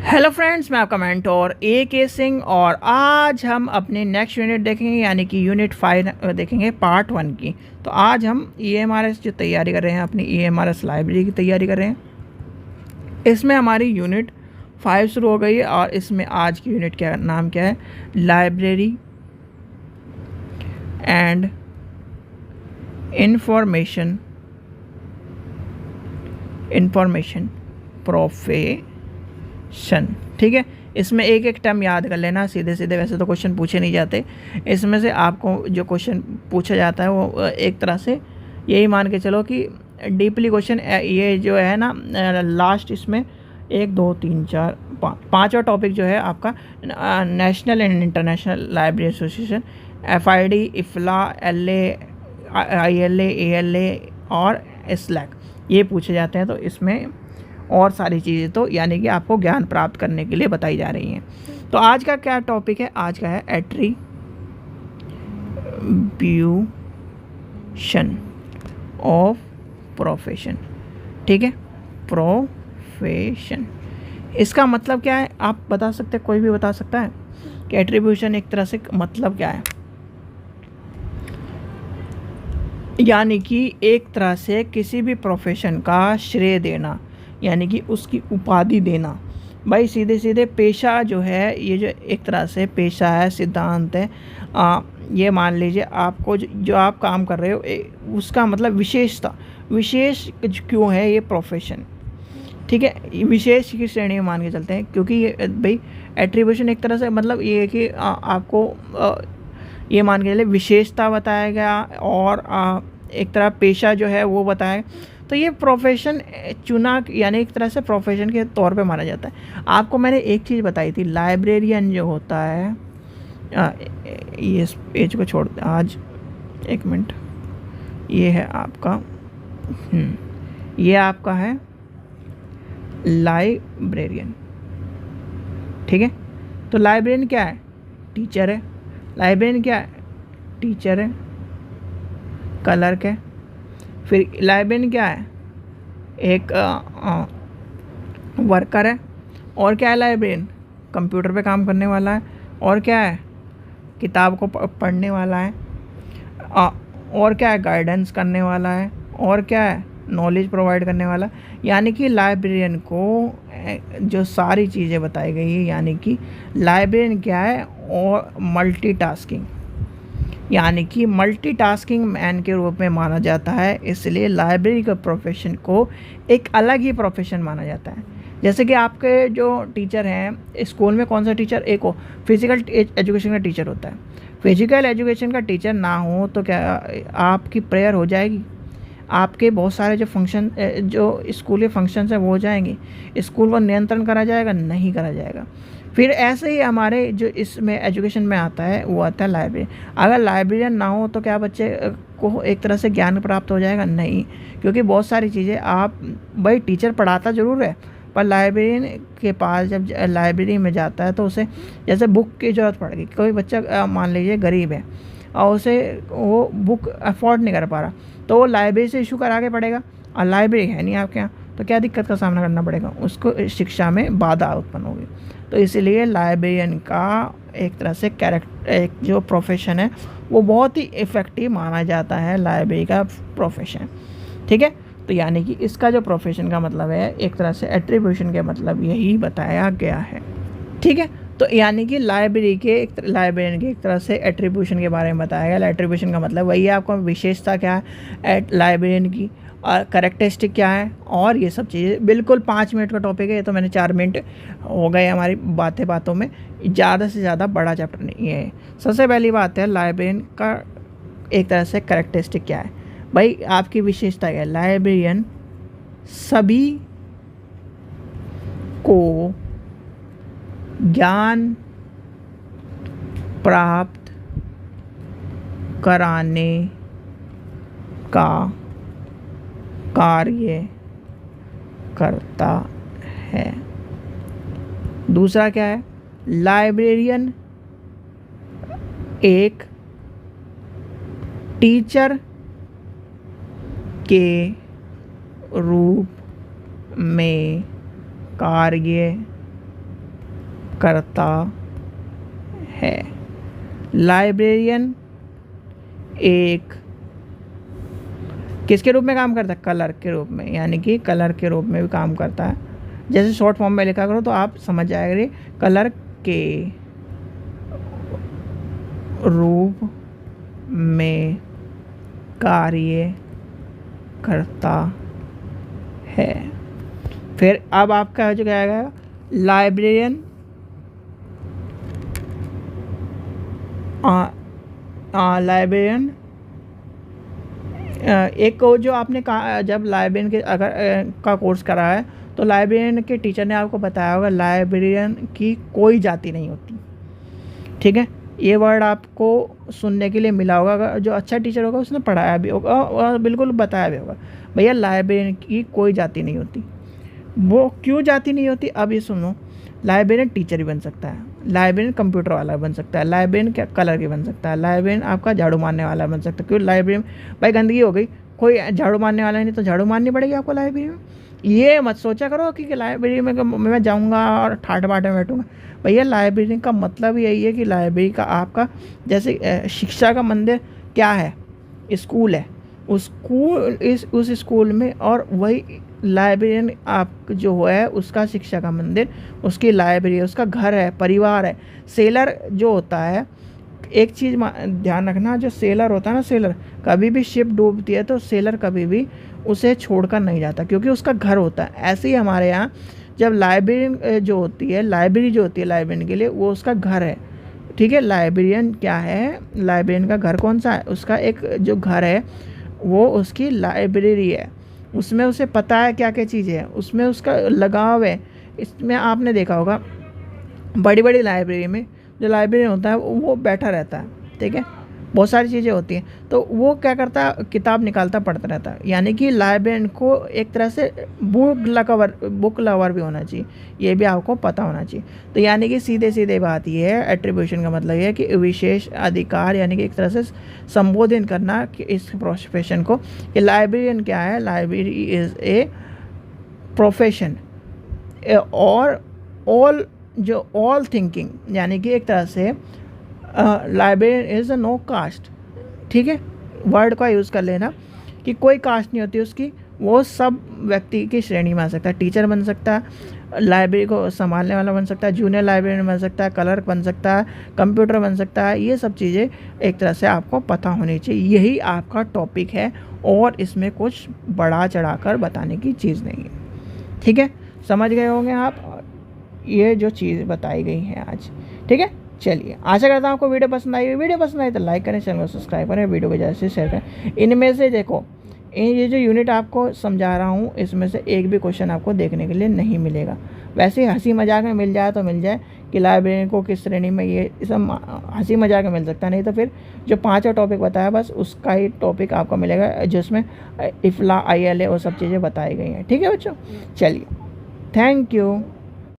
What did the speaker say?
Hello friends, मैं आपका mentor A.K. Singh और आज हम अपने नेक्स्ट यूनिट देखेंगे यानी कि यूनिट 5 देखेंगे पार्ट 1 की। तो आज हम EMRS जो तैयारी कर रहे हैं, अपनी EMRS लाइब्रेरी की तैयारी कर रहे हैं। इसमें हमारी यूनिट 5 शुरू हो गई है और इसमें आज की यूनिट का नाम क्या है, लाइब्रेरी एंड इंफॉर्मेशन प्रोफेशन। ठीक है, इसमें एक एक टर्म याद कर लेना सीधे सीधे, वैसे तो क्वेश्चन पूछे नहीं जाते। इसमें से आपको जो क्वेश्चन पूछा जाता है वो एक तरह से यही मान के चलो कि डीपली क्वेश्चन ये जो है ना, लास्ट इसमें 1 2 3 4 5वां टॉपिक जो है आपका national and international library association, FID, IFLA, LA, ILA, ALA और SLAC, ये पूछे जाते हैं। तो इसमें और सारी चीज़ें तो यानी कि आपको ज्ञान प्राप्त करने के लिए बताई जा रही हैं। तो आज का क्या टॉपिक है, आज का है एट्रीब्यूशन ऑफ प्रोफेशन। ठीक है, प्रोफेशन इसका मतलब क्या है, आप बता सकते हैं, कोई भी बता सकता है कि एट्रीब्यूशन एक तरह से मतलब क्या है। यानी कि एक तरह से किसी भी प्रोफेशन का श्रेय देना, यानी कि उसकी उपाधि देना। भाई सीधे सीधे पेशा जो है, ये जो एक तरह से पेशा है, सिद्धांत है। ये मान लीजिए आपको जो आप काम कर रहे हो उसका मतलब विशेषता, विशेष क्यों है ये प्रोफेशन। ठीक है, विशेष की श्रेणी में मान के चलते हैं, क्योंकि ये भाई एट्रीब्यूशन एक तरह से मतलब ये है कि आपको ये मान के चले विशेषता बताया गया और एक तरह पेशा जो है वो बताया। तो ये प्रोफेशन चुना यानी एक तरह से प्रोफेशन के तौर पे माना जाता है। आपको मैंने एक चीज़ बताई थी, लाइब्रेरियन जो होता है, ये इस पेज को छोड़ आज 1 मिनट, ये है आपका ये आपका है लाइब्रेरियन। ठीक है, तो लाइब्रेरियन क्या है, टीचर है। लाइब्रेरियन क्या है, टीचर है, क्लर्क है। फिर लाइब्रेरियन क्या है, एक वर्कर है। और क्या है लाइब्रेरियन, कंप्यूटर पे काम करने वाला है। और क्या है, किताब को पढ़ने वाला है। और क्या है, गाइडेंस करने वाला है। और क्या है, नॉलेज प्रोवाइड करने वाला। यानी कि लाइब्रेरियन को जो सारी चीज़ें बताई गई है, यानी कि लाइब्रेरियन क्या है, और मल्टीटास्किंग, यानी कि मल्टीटास्किंग मैन के रूप में माना जाता है। इसलिए लाइब्रेरी के प्रोफेशन को एक अलग ही प्रोफेशन माना जाता है। जैसे कि आपके जो टीचर हैं स्कूल में, कौन सा टीचर, एक हो फिजिकल एजुकेशन का टीचर होता है। फिजिकल एजुकेशन का टीचर ना हो तो क्या आपकी प्रेयर हो जाएगी, आपके बहुत सारे जो फंक्शन जो स्कूली फंक्शंस हैं वो हो जाएंगे, स्कूल पर नियंत्रण करा जाएगा, नहीं करा जाएगा। फिर ऐसे ही हमारे जो इसमें एजुकेशन में आता है वो आता है लाइब्रेरी। अगर लाइब्रेरियन ना हो तो क्या बच्चे को एक तरह से ज्ञान प्राप्त हो जाएगा, नहीं, क्योंकि बहुत सारी चीज़ें आप भाई टीचर पढ़ाता ज़रूर है, पर लाइब्रेरियन के पास जब लाइब्रेरी में जाता है तो उसे जैसे बुक की ज़रूरत पड़ेगी। कोई बच्चा मान लीजिए गरीब है और उसे वो बुक अफोर्ड नहीं कर पा रहा, तो वो लाइब्रेरी से इशू करा के पढ़ेगा, और लाइब्रेरी है नहीं आपके यहाँ, तो क्या दिक्कत का सामना करना पड़ेगा, उसको शिक्षा में बाधा उत्पन्न होगी। तो इसीलिए लाइब्रेरियन का एक तरह से एक जो प्रोफेशन है वो बहुत ही इफ़ेक्टिव माना जाता है, लाइब्रेरी का प्रोफेशन। ठीक है, तो यानी कि इसका जो प्रोफेशन का मतलब है, एक तरह से एट्रीब्यूशन के मतलब यही बताया गया है। ठीक है, तो यानी कि लाइब्रेरियन के एक तरह से एट्रीब्यूशन के बारे में बताया गया। एट्रीब्यूशन का मतलब वही है, आपको विशेषता क्या है लाइब्रेरियन की, और करेक्टरिस्टिक क्या है, और ये सब चीज़ें। बिल्कुल 5 मिनट का टॉपिक है, तो मैंने 4 मिनट हो गए हमारी बातों में, ज़्यादा से ज़्यादा बड़ा चैप्टर नहीं है। सबसे पहली बात है, लाइब्रेरियन का एक तरह से करेक्टरिस्टिक क्या है। भाई आपकी विशेषता क्या है, लाइब्रेरियन सभी को ज्ञान प्राप्त कराने का कार्य करता है। दूसरा क्या है, लाइब्रेरियन एक टीचर के रूप में कार्य करता है। लाइब्रेरियन एक किसके रूप में काम करता है? कलर के रूप में, यानी कि कलर के रूप में भी काम करता है। जैसे शॉर्ट फॉर्म में लिखा करो तो आप समझ जाएंगे, कलर के रूप में कार्य करता है। फिर अब आपका जो क्या आएगा, लाइब्रेरियन लाइब्रेरियन एक को जो आपने कहा, जब लाइब्रेरियन के अगर का कोर्स करा है तो लाइब्रेरियन के टीचर ने आपको बताया होगा लाइब्रेरियन की कोई जाति नहीं होती। ठीक है, ये वर्ड आपको सुनने के लिए मिला होगा, अगर जो अच्छा टीचर होगा उसने पढ़ाया भी होगा और बिल्कुल बताया भी होगा, भैया लाइब्रेरियन की कोई जाति नहीं होती। वो क्यों जाति नहीं होती, अब ये सुनो। लाइब्रेरियन टीचर भी बन सकता है, लाइब्रेरियन कंप्यूटर वाला बन सकता है, लाइब्रेरियन क्या कलर की बन सकता है, लाइब्रेरियन आपका झाड़ू मारने वाला बन सकता है। क्यों लाइब्रेरी में भाई गंदगी हो गई, कोई झाड़ू मारने वाला नहीं तो झाड़ू मारनी पड़ेगी आपको लाइब्रेरी में। ये मत सोचा करो कि लाइब्रेरी में मैं जाऊँगा और ठाट बाट में बैठूँगा। भैया लाइब्रेरी का मतलब यही है कि लाइब्रेरी का आपका जैसे शिक्षा का मंदिर क्या है, स्कूल है, उस स्कूल में, और वही लाइब्रेरियन आप जो है उसका शिक्षा का मंदिर, उसकी लाइब्रेरी, उसका घर है, परिवार है। सेलर जो होता है, एक चीज़ ध्यान रखना, जो सेलर होता है ना, सेलर कभी भी शिप डूबती है तो सेलर कभी भी उसे छोड़कर नहीं जाता, क्योंकि उसका घर होता है। ऐसे ही हमारे यहाँ जब लाइब्रेरियन जो होती है, लाइब्रेरी जो होती है लाइब्रेरियन के लिए, वो उसका घर है। ठीक है, लाइब्रेरियन क्या है, लाइब्रेरियन का घर कौन सा है, उसका एक जो घर है वो उसकी लाइब्रेरी है। उसमें उसे पता है क्या क्या चीज़ें हैं, उसमें उसका लगाव है। इसमें आपने देखा होगा बड़ी बड़ी लाइब्रेरी में जो लाइब्रेरियन होता है वो बैठा रहता है। ठीक है, बहुत सारी चीज़ें होती हैं, तो वो क्या करता है, किताब निकालता पढ़ता रहता है। यानी कि लाइब्रेरियन को एक तरह से बुक लवर भी होना चाहिए, ये भी आपको पता होना चाहिए। तो यानी कि सीधे सीधे बात ये है, एट्रीब्यूशन का मतलब ये है कि विशेष अधिकार, यानी कि एक तरह से संबोधित करना कि इस प्रोफेशन को, कि लाइब्रेरियन क्या है, लाइब्रेरी इज़ ए प्रोफेशन और ऑल थिंकिंग, यानी कि एक तरह से librarian is a no caste. ठीक है, वर्ड का यूज़ कर लेना कि कोई कास्ट नहीं होती उसकी, वो सब व्यक्ति की श्रेणी में आ सकता है। टीचर बन सकता है, लाइब्रेरी को संभालने वाला बन सकता है, जूनियर लाइब्रेरियन बन सकता है, क्लर्क बन सकता है, कंप्यूटर बन सकता है। ये सब चीज़ें एक तरह से आपको पता होनी चाहिए। यही आपका टॉपिक है और इसमें कुछ बढ़ा चढ़ाकर बताने की चीज़ नहीं है। ठीक है, समझ गए होंगे आप ये जो चीज़ बताई गई है आज। ठीक है, चलिए, आशा करता हूँ आपको वीडियो पसंद आई। वीडियो पसंद आई तो लाइक करें, चैनल को सब्सक्राइब करें, वीडियो को ज़्यादा से शेयर करें। इनमें से देखो, ये जो यूनिट आपको समझा रहा हूँ, इसमें से एक भी क्वेश्चन आपको देखने के लिए नहीं मिलेगा। वैसे हंसी मजाक में मिल जाए तो मिल जाए कि लाइब्रेरियन को किस श्रेणी में, ये सब हंसी मजाक में मिल सकता है। नहीं तो फिर जो 5 टॉपिक बताया बस उसका ही टॉपिक आपको मिलेगा, जिसमें इफला ILA वो सब चीज़ें बताई गई हैं। ठीक है बच्चों, चलिए, थैंक यू।